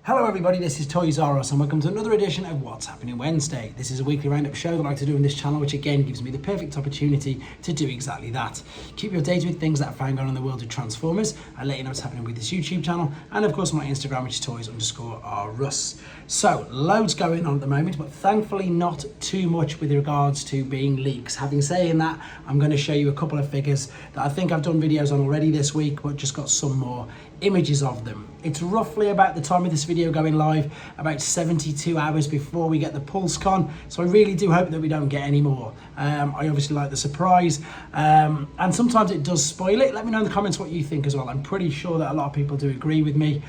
Hello everybody, this is Toys R Us and welcome to another edition of What's Happening Wednesday. This is a weekly roundup show that I like to do on this channel, which again gives me the perfect opportunity to do exactly that. Keep you updated with things that are found on in the world of Transformers. I let you know what's happening with this YouTube channel and of course my Instagram, which is toys_rus. So loads going on at the moment, but thankfully not too much with regards to being leaks. Having saying that, I'm going to show you a couple of figures that I think I've done videos on already this week, but just got some more images of them. It's roughly about the time of this video going live, about 72 hours before we get the PulseCon, so I really do hope that we don't get any more. I obviously like the surprise, and sometimes it does spoil it. Let me know in the comments what you think as well. I'm pretty sure that a lot of people do agree with me,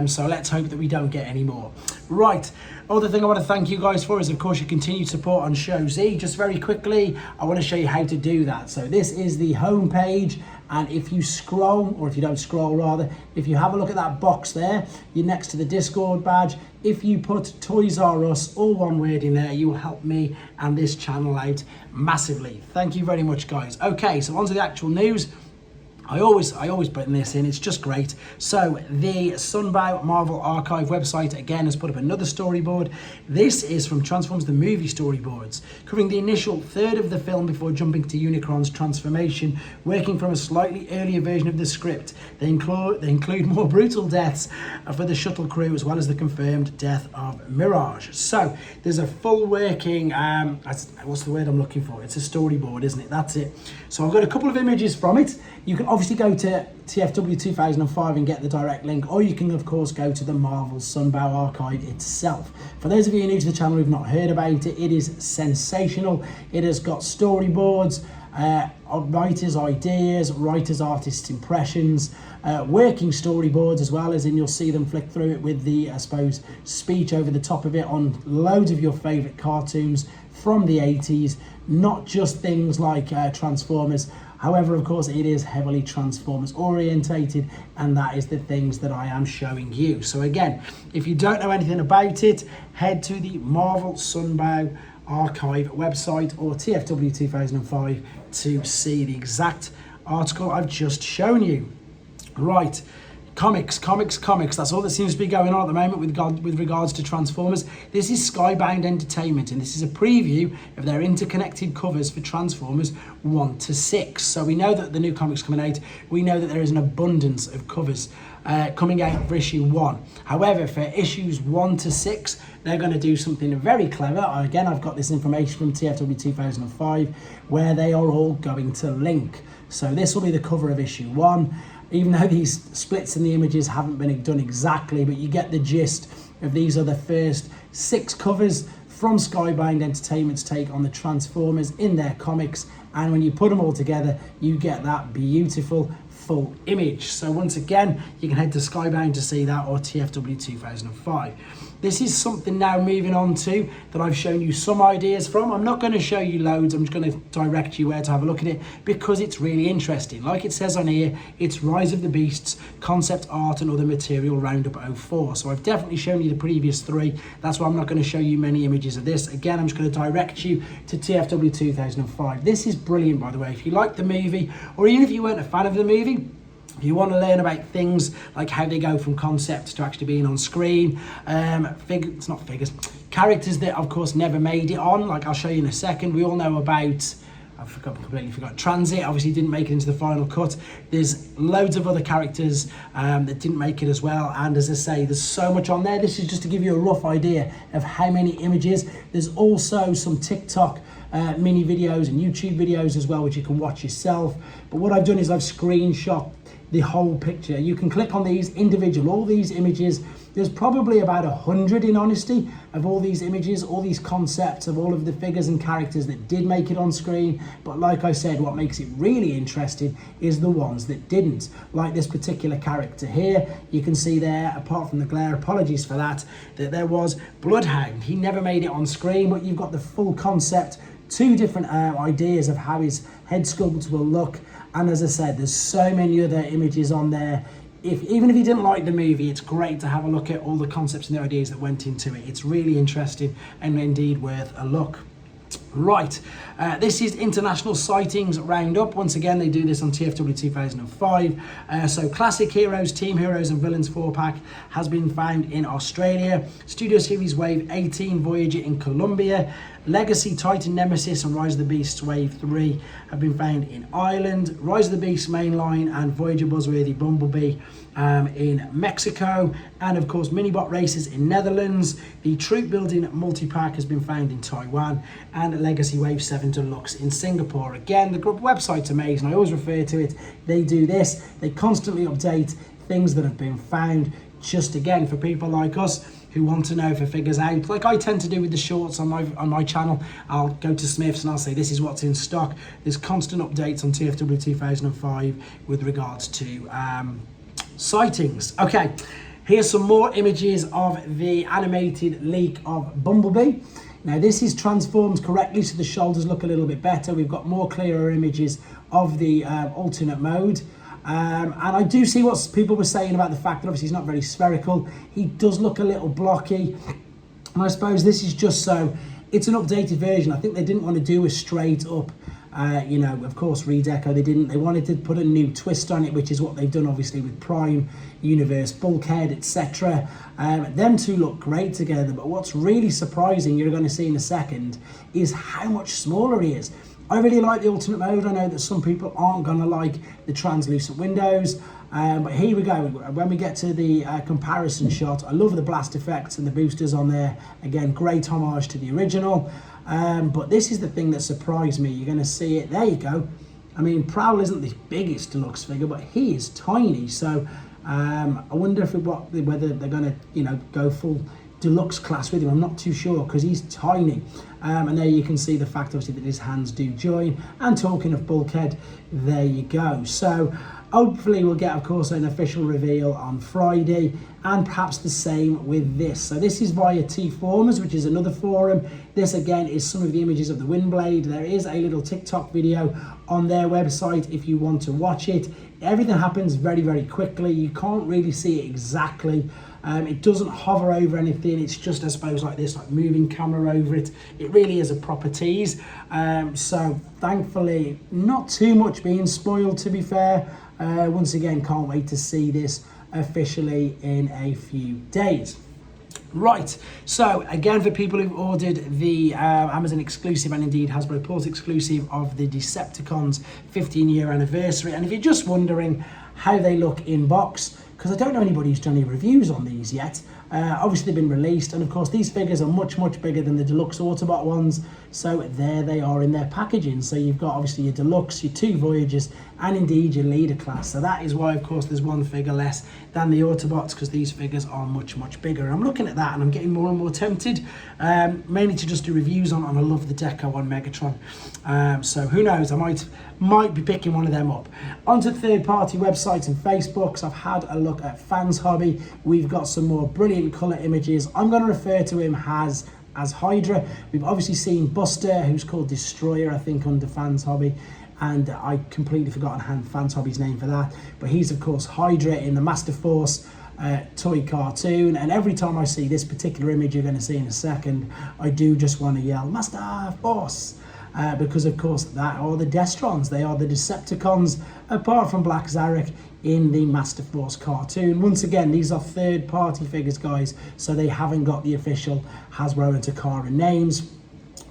so let's hope that we don't get any more. Right, other thing I want to thank you guys for is of course your continued support on Show Z. Just very quickly, I want to show you how to do that. So this is the home page, and if you scroll, or if you don't scroll rather, if you have a look at that box there, you're next to the Discord badge. If you put Toys R Us, all one word in there, you will help me and this channel out massively. Thank you very much, guys. Okay, so on to the actual news. I always put this in, it's just great. So the Sunbow Marvel Archive website again has put up another storyboard. This is from Transformers the movie storyboards, covering the initial third of the film before jumping to Unicron's transformation, working from a slightly earlier version of the script. They include more brutal deaths for the shuttle crew, as well as the confirmed death of Mirage. So there's a full working, what's the word I'm looking for? It's a storyboard, isn't it? That's it. So I've got a couple of images from it. You can obviously go to TFW 2005 and get the direct link, or you can of course go to the Marvel Sunbow Archive itself. For those of you new to the channel who've not heard about it, it is sensational. It has got storyboards, writers' ideas, writers' artists' impressions, working storyboards as well, as in you'll see them flick through it with the, I suppose, speech over the top of it on loads of your favourite cartoons from the 80s, not just things like Transformers. However, of course, it is heavily Transformers orientated, and that is the things that I am showing you. So again, if you don't know anything about it, head to the Marvel Sunbow Archive website or TFW 2005 to see the exact article I've just shown you. Right. Comics, that's all that seems to be going on at the moment with regards to Transformers. This is Skybound Entertainment, and this is a preview of their interconnected covers for Transformers 1 to 6. So we know that the new comics coming out, we know that there is an abundance of covers coming out for issue 1. However, for issues 1 to 6, they're going to do something very clever. Again, I've got this information from TFW 2005, where they are all going to link. So this will be the cover of issue 1. Even though these splits in the images haven't been done exactly, but you get the gist of these are the first 6 covers from Skybound Entertainment's take on the Transformers in their comics, and when you put them all together, you get that beautiful full image. So once again, you can head to Skybound to see that, or TFW 2005. This is something now moving on to that I've shown you some ideas from. I'm not going to show you loads, I'm just going to direct you where to have a look at it because it's really interesting. Like it says on here, it's Rise of the Beasts, concept art and other material roundup 04. So I've definitely shown you the previous 3. That's why I'm not going to show you many images of this. Again, I'm just going to direct you to TFW 2005. This is brilliant, by the way. If you like the movie, or even if you weren't a fan of the movie, if you want to learn about things like how they go from concept to actually being on screen, characters that of course never made it on, like I'll show you in a second. We all know about, completely forgot, Transit obviously didn't make it into the final cut. There's loads of other characters that didn't make it as well, and as I say, there's so much on there. This is just to give you a rough idea of how many images. There's also some TikTok mini videos and YouTube videos as well, which you can watch yourself. But what I've done is I've screenshot the whole picture. You can click on these individual, all these images. There's probably about 100 in honesty of all these images, all these concepts of all of the figures and characters that did make it on screen. But like I said, what makes it really interesting is the ones that didn't. Like this particular character here, you can see there, apart from the glare, apologies for that, that there was Bloodhound. He never made it on screen, but you've got the full concept, 2 different ideas of how his head sculpt will look. And as I said, there's so many other images on there. Even if you didn't like the movie, it's great to have a look at all the concepts and the ideas that went into it. It's really interesting and indeed worth a look. Right, this is International Sightings Roundup. Once again, they do this on TFW 2005. So Classic Heroes, Team Heroes and Villains 4-pack has been found in Australia. Studio Series Wave 18 Voyager in Colombia. Legacy Titan Nemesis and Rise of the Beasts Wave 3 have been found in Ireland. Rise of the Beasts Mainline and Voyager Buzzworthy Bumblebee in Mexico. And of course, Minibot Races in Netherlands. The Troop Building Multi-Pack has been found in Taiwan. And Legacy Wave 7 Deluxe in Singapore. Again, the group website's amazing. I always refer to it. They do this. They constantly update things that have been found. Just again, for people like us who want to know for figures out, like I tend to do with the shorts on my channel. I'll go to Smith's and I'll say this is what's in stock. There's constant updates on TFW 2005 with regards to sightings. Okay, here's some more images of the animated leak of Bumblebee. Now this is transformed correctly, so the shoulders look a little bit better. We've got more clearer images of the alternate mode. And I do see what people were saying about the fact that obviously he's not very spherical. He does look a little blocky. And I suppose this is just so, it's an updated version. I think they didn't want to do a straight up, of course, redeco. They wanted to put a new twist on it, which is what they've done obviously with Prime, Universe, Bulkhead, etc. Them two look great together, but what's really surprising, you're going to see in a second, is how much smaller he is. I really like the alternate mode. I know that some people aren't going to like the translucent windows, but here we go. When we get to the comparison shot, I love the blast effects and the boosters on there. Again, great homage to the original. But this is the thing that surprised me. You're going to see it. There you go. I mean, Prowl isn't the biggest deluxe figure, but he is tiny. So I wonder whether they're going to, go full deluxe class with him. I'm not too sure because he's tiny. And there you can see the fact obviously that his hands do join. And talking of Bulkhead, there you go. So hopefully we'll get, of course, an official reveal on Friday, and perhaps the same with this. So this is via T-Formers, which is another forum. This again is some of the images of the Windblade. There is a little TikTok video on their website if you want to watch it. Everything happens very, very quickly. You can't really see it exactly. It doesn't hover over anything. It's just, I suppose, like this, like moving camera over it. It really is a proper tease. So thankfully, not too much being spoiled, to be fair. Once again, can't wait to see this officially in a few days. Right, so again, for people who've ordered the Amazon exclusive and indeed Hasbro Pulse exclusive of the Decepticons 15-year anniversary, and if you're just wondering how they look in box, because I don't know anybody who's done any reviews on these yet. Obviously they've been released, and of course these figures are much, much bigger than the deluxe Autobot ones, so there they are in their packaging. So you've got obviously your deluxe, your two Voyagers, and indeed your leader class. So that is why, of course, there's one figure less than the Autobots, because these figures are much, much bigger. And I'm looking at that and I'm getting more and more tempted, mainly to just do reviews on, and I love the deco on Megatron. So who knows, I might be picking one of them up. Onto third-party websites and Facebooks. I've had a look at Fans Hobby. We've got some more brilliant colour images. I'm going to refer to him as Hydra. We've obviously seen Buster, who's called Destroyer, I think, under Fans Hobby. And I completely forgotten Fans Hobby's name for that. But he's, of course, Hydra in the Master Force toy cartoon. And every time I see this particular image you're going to see in a second, I do just want to yell, Master Force! Because, of course, that are the Destrons. They are the Decepticons, apart from Black Zarek in the Master Force cartoon. Once again, these are third-party figures, guys, so they haven't got the official Hasbro and Takara names.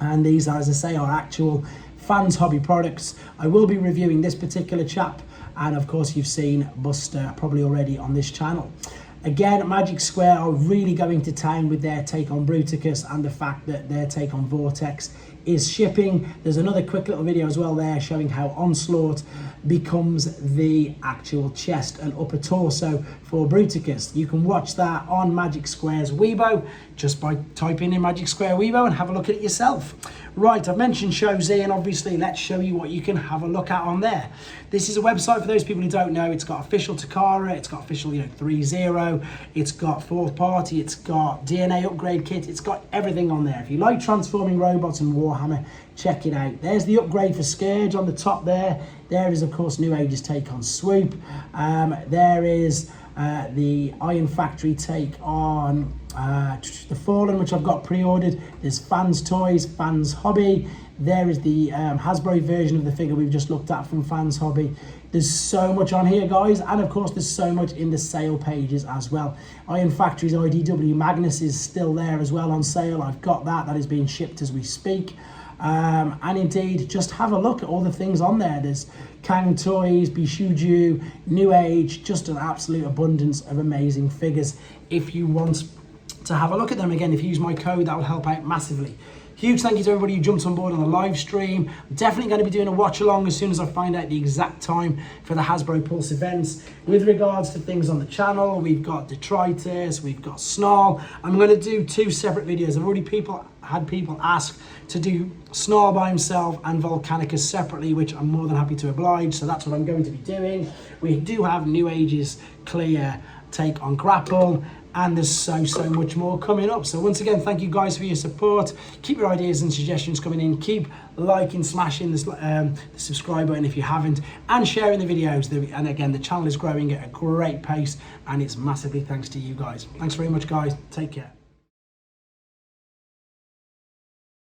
And these, as I say, are actual Fans Hobby products. I will be reviewing this particular chap, and of course you've seen Buster probably already on this channel. Again, Magic Square are really going to town with their take on Bruticus and the fact that their take on Vortex is shipping. There's another quick little video as well there showing how Onslaught becomes the actual chest and upper torso for Bruticus. You can watch that on Magic Square's Weibo just by typing in Magic Square Weibo and have a look at it yourself. Right, I've mentioned Show Z, and obviously let's show you what you can have a look at on there. This is a website for those people who don't know. It's got official Takara, it's got official 3.0, it's got fourth party, it's got DNA upgrade kit, it's got everything on there. If you like transforming robots and Warhammer, check it out. There's the upgrade for Scourge on the top there. There is, of course, New Age's take on Swoop. There is the Iron Factory take on the Fallen, which I've got pre-ordered. There's Fans Toys, Fans Hobby. There is the Hasbro version of the figure we've just looked at from Fans Hobby. There's so much on here, guys, and of course there's so much in the sale pages as well. Iron Factory's IDW Magnus is still there as well on sale. I've got that is being shipped as we speak. And indeed, just have a look at all the things on there. There's Kang Toys, Bishuju, New Age, just an absolute abundance of amazing figures. If you want to have a look at them, again, if you use my code, that will help out massively. Huge thank you to everybody who jumped on board on the live stream. I'm definitely going to be doing a watch along as soon as I find out the exact time for the Hasbro Pulse events. With regards to things on the channel, we've got Detritus, we've got Snarl. I'm going to do 2 separate videos. I've already had people ask to do Snarl by himself and Volcanicus separately, which I'm more than happy to oblige. So that's what I'm going to be doing. We do have New Age's clear take on Grapple, and there's so much more coming up. So once again, thank you guys for your support. Keep your ideas and suggestions coming in. Keep liking, smashing the subscribe button if you haven't, and sharing the videos. And again, the channel is growing at a great pace, and it's massively thanks to you guys. Thanks very much, guys. Take care.